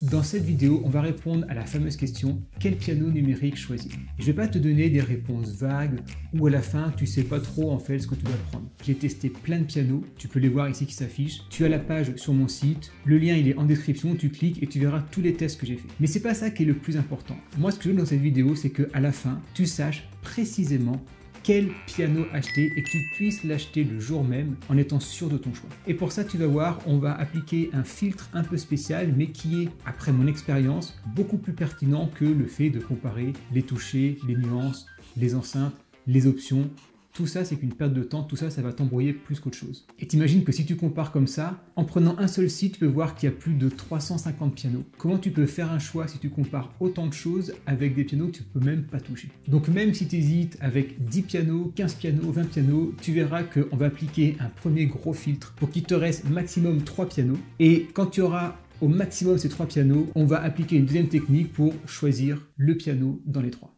Dans cette vidéo, on va répondre à la fameuse question « Quel piano numérique choisir ?» Je ne vais pas te donner des réponses vagues ou à la fin, tu ne sais pas trop en fait ce que tu dois prendre. J'ai testé plein de pianos, tu peux les voir ici qui s'affichent. Tu as la page sur mon site, le lien il est en description, tu cliques et tu verras tous les tests que j'ai fait. Mais c'est pas ça qui est le plus important. Moi ce que je veux dans cette vidéo, c'est qu'à la fin, tu saches précisément quel piano acheter et que tu puisses l'acheter le jour même en étant sûr de ton choix. Et pour ça, tu vas voir, on va appliquer un filtre un peu spécial, mais qui est, après mon expérience, beaucoup plus pertinent que le fait de comparer les touchés, les nuances, les enceintes, les options. Tout ça, c'est qu'une perte de temps, tout ça, ça va t'embrouiller plus qu'autre chose. Et t'imagines que si tu compares comme ça, en prenant un seul site, tu peux voir qu'il y a plus de 350 pianos. Comment tu peux faire un choix si tu compares autant de choses avec des pianos que tu peux même pas toucher? Donc même si tu hésites avec 10 pianos, 15 pianos, 20 pianos, tu verras qu'on va appliquer un premier gros filtre pour qu'il te reste maximum 3 pianos. Et quand tu auras au maximum ces 3 pianos, on va appliquer une deuxième technique pour choisir le piano dans les 3.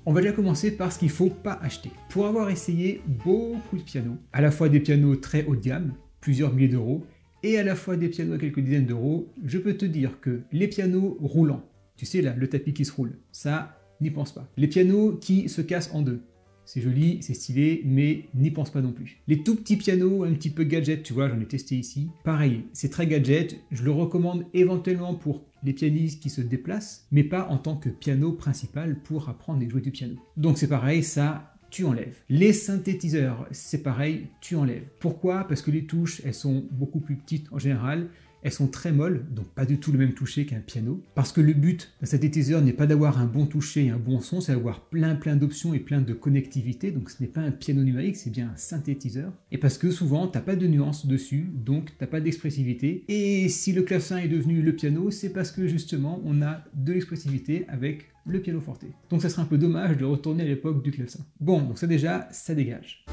On va déjà commencer par ce qu'il ne faut pas acheter. Pour avoir essayé beaucoup de pianos, à la fois des pianos très haut de gamme, plusieurs milliers d'euros, et à la fois des pianos à quelques dizaines d'euros, je peux te dire que les pianos roulants, tu sais là, le tapis qui se roule, ça, n'y pense pas. Les pianos qui se cassent en deux, c'est joli, c'est stylé, mais n'y pense pas non plus. Les tout petits pianos, un petit peu gadget, tu vois, j'en ai testé ici. Pareil, c'est très gadget, je le recommande éventuellement pour les pianistes qui se déplacent, mais pas en tant que piano principal pour apprendre et jouer du piano. Donc c'est pareil, ça, tu enlèves. Les synthétiseurs, c'est pareil, tu enlèves. Pourquoi? Parce que les touches, elles sont beaucoup plus petites en général. Elles sont très molles, donc pas du tout le même toucher qu'un piano. Parce que le but d'un synthétiseur n'est pas d'avoir un bon toucher et un bon son, c'est d'avoir plein d'options et plein de connectivité. Donc ce n'est pas un piano numérique, c'est bien un synthétiseur. Et parce que souvent, t'as pas de nuances dessus, donc t'as pas d'expressivité. Et si le clavecin est devenu le piano, c'est parce que justement, on a de l'expressivité avec le pianoforte. Donc ça serait un peu dommage de retourner à l'époque du clavecin. Bon, donc ça déjà, ça dégage.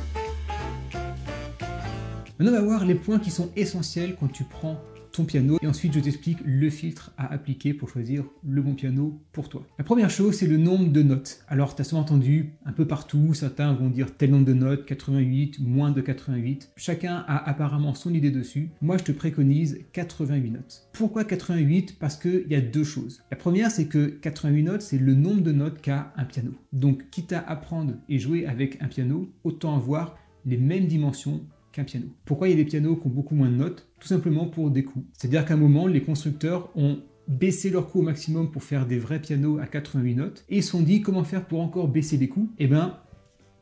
Maintenant, on va voir les points qui sont essentiels quand tu prends ton piano et ensuite je t'explique le filtre à appliquer pour choisir le bon piano pour toi. La première chose, c'est le nombre de notes. Alors tu as souvent entendu un peu partout, certains vont dire tel nombre de notes, 88, moins de 88. Chacun a apparemment son idée dessus. Moi je te préconise 88 notes. Pourquoi 88? Parce qu'il y a deux choses. La première, c'est que 88 notes, c'est le nombre de notes qu'a un piano. Donc quitte à apprendre et jouer avec un piano, autant avoir les mêmes dimensions qu'un piano. Pourquoi il y a des pianos qui ont beaucoup moins de notes? Tout simplement pour des coûts. C'est-à-dire qu'à un moment, les constructeurs ont baissé leurs coûts au maximum pour faire des vrais pianos à 88 notes et ils se sont dit comment faire pour encore baisser les coûts? Eh bien,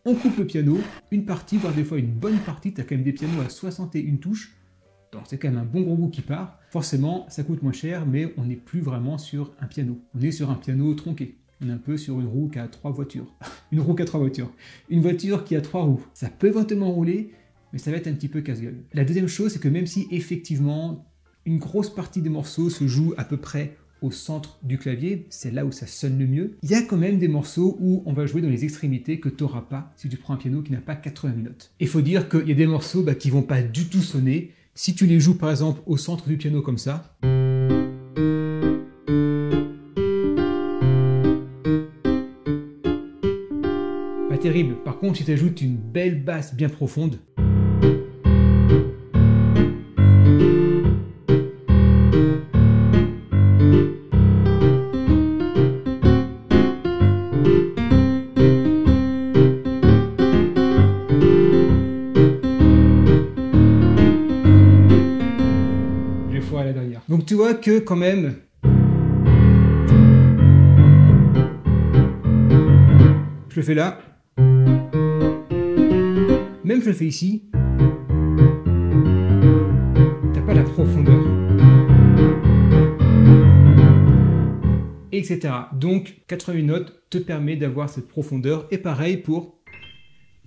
on coupe le piano, une partie, voire des fois une bonne partie, tu as quand même des pianos à 61 touches, donc c'est quand même un bon gros bout qui part. Forcément, ça coûte moins cher, mais on n'est plus vraiment sur un piano. On est sur un piano tronqué. On est un peu sur une roue qui a 3 voitures. Une roue qui a 3 voitures. Une voiture qui a 3 roues. Ça peut éventuellement rouler, mais ça va être un petit peu casse-gueule. La deuxième chose, c'est que même si effectivement une grosse partie des morceaux se joue à peu près au centre du clavier, c'est là où ça sonne le mieux, il y a quand même des morceaux où on va jouer dans les extrémités que tu n'auras pas si tu prends un piano qui n'a pas 88 notes. Il faut dire qu'il y a des morceaux qui vont pas du tout sonner. Si tu les joues par exemple au centre du piano comme ça, pas terrible. Par contre, si tu ajoutes une belle basse bien profonde, donc tu vois que quand même, je le fais là, même je le fais ici, t'as pas la profondeur, etc. Donc 88 notes te permet d'avoir cette profondeur et pareil pour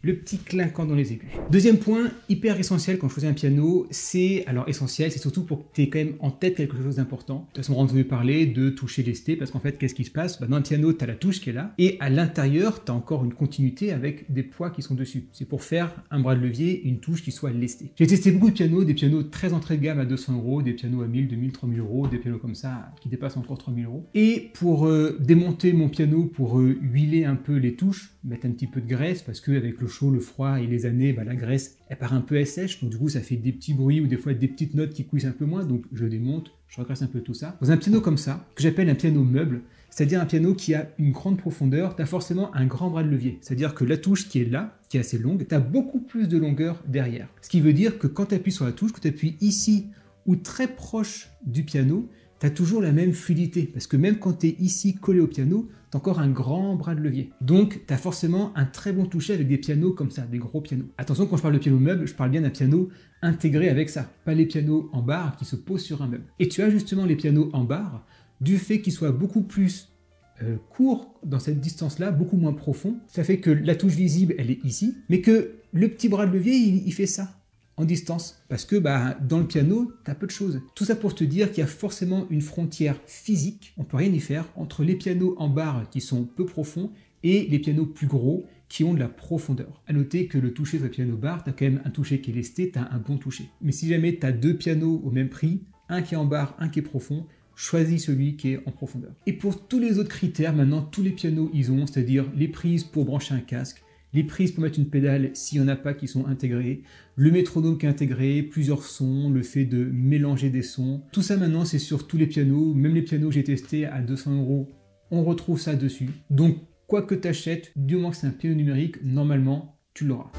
le petit clinquant dans les aigus. Deuxième point, hyper essentiel quand je choisis un piano, c'est, alors essentiel, c'est surtout pour que tu aies quand même en tête quelque chose d'important. De toute façon, on va parler de toucher lesté, parce qu'en fait, qu'est-ce qui se passe? Dans un piano, tu as la touche qui est là, et à l'intérieur, tu as encore une continuité avec des poids qui sont dessus. C'est pour faire un bras de levier, une touche qui soit lestée. J'ai testé beaucoup de pianos, des pianos très entrée de gamme à 200 euros, des pianos à 1000, 2000, 3000 euros, des pianos comme ça qui dépassent encore 3000 euros. Et pour démonter mon piano, pour huiler un peu les touches, mettre un petit peu de graisse parce qu'avec le chaud, le froid et les années, la graisse, elle part un peu sèche. Donc du coup, ça fait des petits bruits ou des fois des petites notes qui cuisent un peu moins. Donc je démonte, je regraisse un peu tout ça. Dans un piano comme ça, que j'appelle un piano meuble, c'est-à-dire un piano qui a une grande profondeur, tu as forcément un grand bras de levier. C'est-à-dire que la touche qui est là, qui est assez longue, tu as beaucoup plus de longueur derrière. Ce qui veut dire que quand tu appuies sur la touche, que tu appuies ici ou très proche du piano, tu as toujours la même fluidité, parce que même quand tu es ici collé au piano, tu as encore un grand bras de levier. Donc, tu as forcément un très bon toucher avec des pianos comme ça, des gros pianos. Attention, quand je parle de piano meuble, je parle bien d'un piano intégré avec ça, pas les pianos en barre qui se posent sur un meuble. Et tu as justement les pianos en barre, du fait qu'ils soient beaucoup plus courts dans cette distance-là, beaucoup moins profond. Ça fait que la touche visible, elle est ici, mais que le petit bras de levier, il fait ça en distance, parce que dans le piano, tu as peu de choses. Tout ça pour te dire qu'il y a forcément une frontière physique, on peut rien y faire, entre les pianos en barre qui sont peu profonds et les pianos plus gros qui ont de la profondeur. À noter que le toucher sur le piano barre, tu as quand même un toucher qui est lesté, tu as un bon toucher. Mais si jamais tu as deux pianos au même prix, un qui est en barre, un qui est profond, choisis celui qui est en profondeur. Et pour tous les autres critères, maintenant, tous les pianos, ils ont, c'est-à-dire les prises pour brancher un casque, les prises pour mettre une pédale s'il n'y en a pas qui sont intégrées, le métronome qui est intégré, plusieurs sons, le fait de mélanger des sons. Tout ça maintenant c'est sur tous les pianos, même les pianos que j'ai testés à 200 €, on retrouve ça dessus. Donc quoi que tu achètes, du moment que c'est un piano numérique, normalement tu l'auras.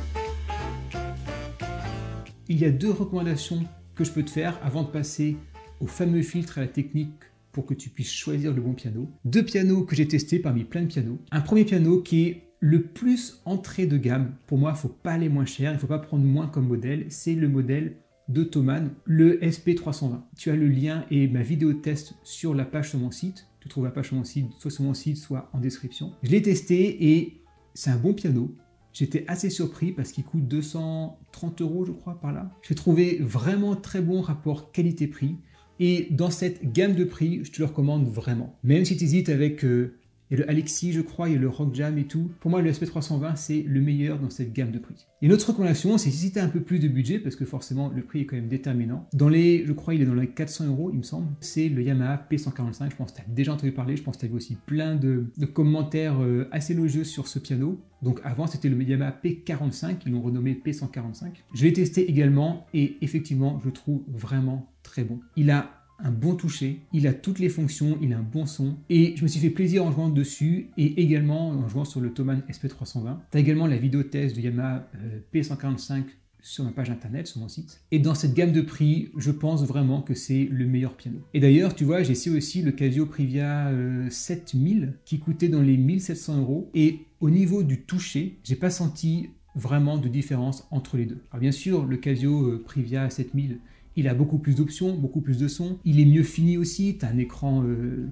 Il y a deux recommandations que je peux te faire avant de passer au fameux filtre, à la technique pour que tu puisses choisir le bon piano. Deux pianos que j'ai testés parmi plein de pianos. Un premier piano qui est le plus entrée de gamme. Pour moi, il ne faut pas aller moins cher, il ne faut pas prendre moins comme modèle. C'est le modèle de Thomann, le SP320. Tu as le lien et ma vidéo de test sur la page sur mon site. Tu trouves la page sur mon site, soit en description. Je l'ai testé et c'est un bon piano. J'étais assez surpris parce qu'il coûte 230 €, je crois, par là. J'ai trouvé vraiment très bon rapport qualité-prix. Et dans cette gamme de prix, je te le recommande vraiment. Même si tu hésites avec... il y a le Alexis, je crois, il y a le Rock Jam et tout. Pour moi, le SP320, c'est le meilleur dans cette gamme de prix. Et une autre recommandation, c'est si tu as un peu plus de budget, parce que forcément, le prix est quand même déterminant. Je crois, il est dans les 400 €, il me semble. C'est le Yamaha P145. Je pense que tu as déjà entendu parler. Je pense que tu as vu aussi plein de commentaires assez élogieux sur ce piano. Donc avant, c'était le Yamaha P45. Ils l'ont renommé P145. Je l'ai testé également et effectivement, je le trouve vraiment très bon. Il a un bon toucher, il a toutes les fonctions, il a un bon son et je me suis fait plaisir en jouant dessus et également en jouant sur le Thomann SP320. Tu as également la vidéo test du Yamaha P145 sur ma page internet, sur mon site. Et dans cette gamme de prix, je pense vraiment que c'est le meilleur piano. Et d'ailleurs, tu vois, j'ai essayé aussi le Casio Privia 7000 qui coûtait dans les 1700 € et au niveau du toucher, j'ai pas senti vraiment de différence entre les deux. Alors bien sûr, le Casio Privia 7000, il a beaucoup plus d'options, beaucoup plus de sons. Il est mieux fini aussi, tu as un écran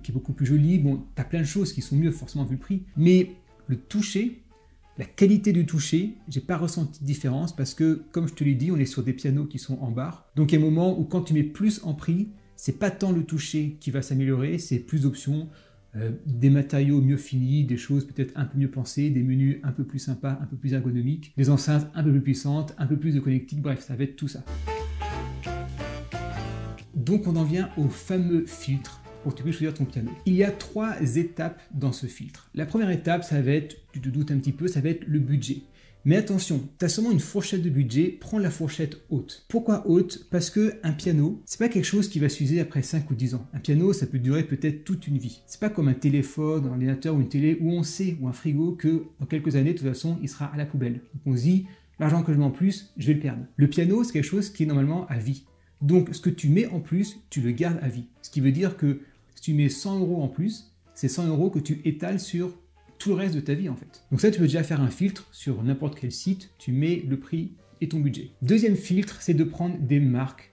qui est beaucoup plus joli. Bon, tu as plein de choses qui sont mieux forcément vu le prix. Mais le toucher, la qualité du toucher, j'ai pas ressenti de différence parce que, comme je te l'ai dit, on est sur des pianos qui sont en barre. Donc il y a un moment où quand tu mets plus en prix, c'est pas tant le toucher qui va s'améliorer, c'est plus d'options, des matériaux mieux finis, des choses peut-être un peu mieux pensées, des menus un peu plus sympas, un peu plus ergonomiques, des enceintes un peu plus puissantes, un peu plus de connectique, bref, ça va être tout ça. Donc on en vient au fameux filtre pour que tu puisses choisir ton piano. Il y a 3 étapes dans ce filtre. La première étape, ça va être, tu te doutes un petit peu, ça va être le budget. Mais attention, tu as seulement une fourchette de budget, prends la fourchette haute. Pourquoi haute? Parce qu'un piano, c'est pas quelque chose qui va s'user après 5 ou 10 ans. Un piano, ça peut durer peut-être toute une vie. C'est pas comme un téléphone, un ordinateur ou une télé où on sait, ou un frigo, que dans quelques années, de toute façon, il sera à la poubelle. Donc on se dit, l'argent que je mets en plus, je vais le perdre. Le piano, c'est quelque chose qui est normalement à vie. Donc ce que tu mets en plus, tu le gardes à vie. Ce qui veut dire que si tu mets 100 € en plus, c'est 100 € que tu étales sur tout le reste de ta vie en fait. Donc ça, tu peux déjà faire un filtre sur n'importe quel site, tu mets le prix et ton budget. Deuxième filtre, c'est de prendre des marques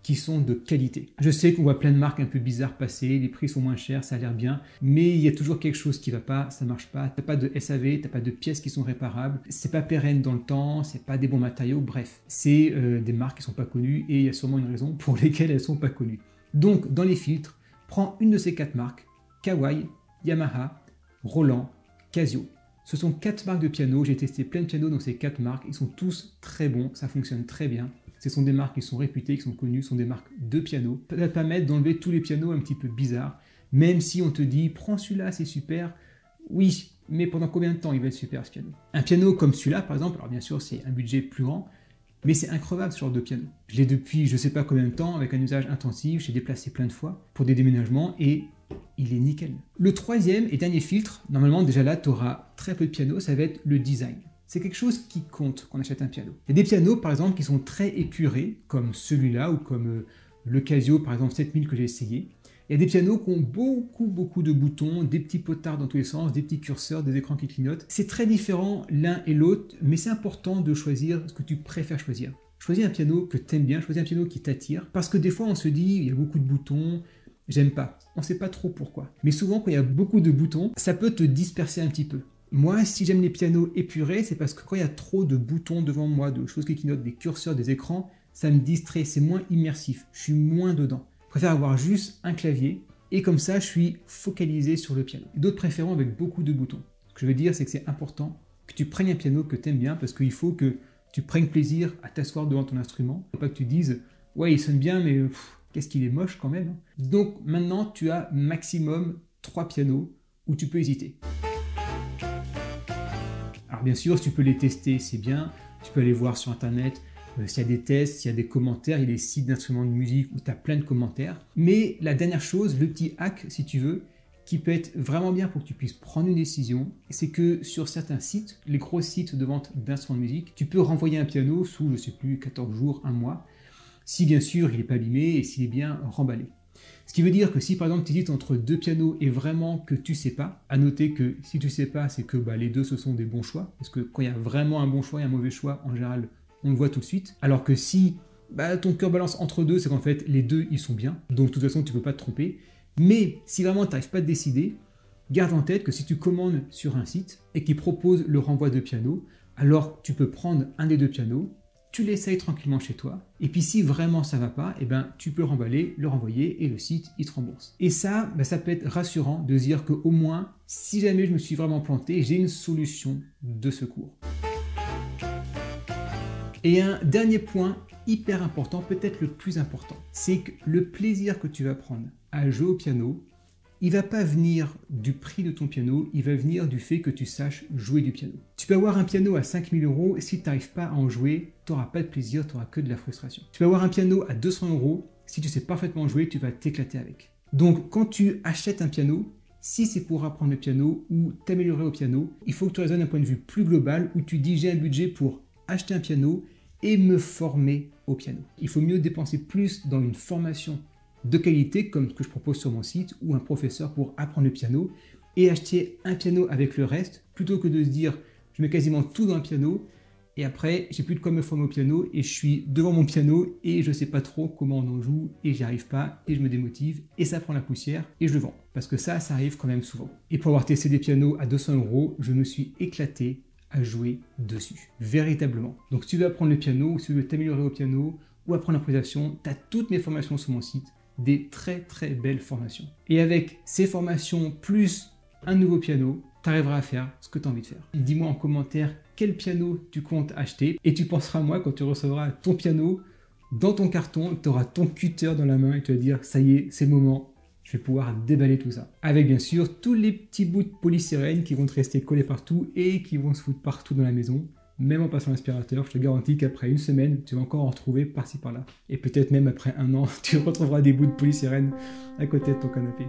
qui sont de qualité. Je sais qu'on voit plein de marques un peu bizarres passer, les prix sont moins chers, ça a l'air bien, mais il y a toujours quelque chose qui va pas, ça marche pas, t'as pas de SAV, t'as pas de pièces qui sont réparables, c'est pas pérenne dans le temps, c'est pas des bons matériaux, bref, c'est des marques qui sont pas connues et il y a sûrement une raison pour lesquelles elles sont pas connues. Donc dans les filtres, prends une de ces 4 marques, Kawai, Yamaha, Roland, Casio. Ce sont 4 marques de piano, j'ai testé plein de pianos dans ces 4 marques, ils sont tous très bons, ça fonctionne très bien. Ce sont des marques qui sont réputées, qui sont connues, ce sont des marques de piano. Ça va te permettre d'enlever tous les pianos un petit peu bizarres, même si on te dit, prends celui-là, c'est super, Oui, mais pendant combien de temps il va être super ce piano? Un piano comme celui-là par exemple, alors bien sûr c'est un budget plus grand, mais c'est increvable ce genre de piano. Je l'ai depuis je sais pas combien de temps, avec un usage intensif, j'ai déplacé plein de fois pour des déménagements et il est nickel. Le troisième et dernier filtre, normalement déjà là tu auras très peu de piano, ça va être le design. C'est quelque chose qui compte quand on achète un piano. Il y a des pianos par exemple qui sont très épurés, comme celui-là ou comme le Casio par exemple 7000 que j'ai essayé. Il y a des pianos qui ont beaucoup de boutons, des petits potards dans tous les sens, des petits curseurs, des écrans qui clignotent. C'est très différent l'un et l'autre, mais c'est important de choisir ce que tu préfères choisir. Choisis un piano que tu aimes bien, choisis un piano qui t'attire, parce que des fois on se dit, il y a beaucoup de boutons, j'aime pas. On ne sait pas trop pourquoi. Mais souvent quand il y a beaucoup de boutons, ça peut te disperser un petit peu. Moi, si j'aime les pianos épurés, c'est parce que quand il y a trop de boutons devant moi, de choses qui clignotent, des curseurs, des écrans, ça me distrait, c'est moins immersif, je suis moins dedans. Je préfère avoir juste un clavier et comme ça je suis focalisé sur le piano. D'autres préférant avec beaucoup de boutons. Ce que je veux dire c'est que c'est important que tu prennes un piano que tu aimes bien parce qu'il faut que tu prennes plaisir à t'asseoir devant ton instrument. Il ne faut pas que tu dises ouais il sonne bien mais qu'est-ce qu'il est moche quand même. Donc maintenant tu as maximum 3 pianos où tu peux hésiter. Alors bien sûr si tu peux les tester c'est bien, tu peux aller voir sur internet. S'il y a des tests, s'il y a des commentaires, il y a des sites d'instruments de musique où tu as plein de commentaires. Mais la dernière chose, le petit hack si tu veux, qui peut être vraiment bien pour que tu puisses prendre une décision, c'est que sur certains sites, les gros sites de vente d'instruments de musique, tu peux renvoyer un piano sous, je sais plus, 14 jours, 1 mois, si bien sûr il n'est pas abîmé et s'il est bien remballé. Ce qui veut dire que si par exemple tu hésites entre 2 pianos et vraiment que tu sais pas, à noter que si tu sais pas, c'est que les deux ce sont des bons choix, parce que quand il y a vraiment un bon choix et un mauvais choix, en général, on le voit tout de suite. Alors que si ton cœur balance entre deux, c'est qu'en fait les deux ils sont bien. Donc de toute façon tu peux pas te tromper. Mais si vraiment tu n'arrives pas à te décider, garde en tête que si tu commandes sur un site et qu'il propose le renvoi de piano, alors tu peux prendre un des 2 pianos, tu l'essayes tranquillement chez toi. Et puis si vraiment ça va pas, tu peux le remballer, le renvoyer et le site il te rembourse. Et ça, ça peut être rassurant de se dire qu'au moins, si jamais je me suis vraiment planté, j'ai une solution de secours. Et un dernier point hyper important, peut-être le plus important, c'est que le plaisir que tu vas prendre à jouer au piano, il ne va pas venir du prix de ton piano, il va venir du fait que tu saches jouer du piano. Tu peux avoir un piano à 5000 €, et si tu n'arrives pas à en jouer, tu n'auras pas de plaisir, tu n'auras que de la frustration. Tu peux avoir un piano à 200 €, si tu sais parfaitement jouer, tu vas t'éclater avec. Donc quand tu achètes un piano, si c'est pour apprendre le piano ou t'améliorer au piano, il faut que tu raisonnes d'un point de vue plus global où tu dis j'ai un budget pour acheter un piano et me former au piano. Il faut mieux dépenser plus dans une formation de qualité comme ce que je propose sur mon site ou un professeur pour apprendre le piano et acheter un piano avec le reste plutôt que de se dire je mets quasiment tout dans le piano et après j'ai plus de quoi me former au piano et je suis devant mon piano et je sais pas trop comment on en joue et j'y arrive pas et je me démotive et ça prend la poussière et je le vends parce que ça arrive quand même souvent. Et pour avoir testé des pianos à 200 €, je me suis éclaté à jouer dessus, véritablement. Donc si tu veux apprendre le piano, ou si tu veux t'améliorer au piano, ou apprendre l'improvisation, tu as toutes mes formations sur mon site, des très belles formations. Et avec ces formations, plus un nouveau piano, tu arriveras à faire ce que tu as envie de faire. Dis-moi en commentaire quel piano tu comptes acheter, et tu penseras à moi quand tu recevras ton piano dans ton carton, tu auras ton cutter dans la main, et tu vas dire, ça y est, c'est le moment, je vais pouvoir déballer tout ça. Avec bien sûr tous les petits bouts de polystyrène qui vont te rester collés partout et qui vont se foutre partout dans la maison. Même en passant l'aspirateur, je te garantis qu'après une semaine, tu vas encore en retrouver par-ci par-là. Et peut-être même après 1 an, tu retrouveras des bouts de polystyrène à côté de ton canapé.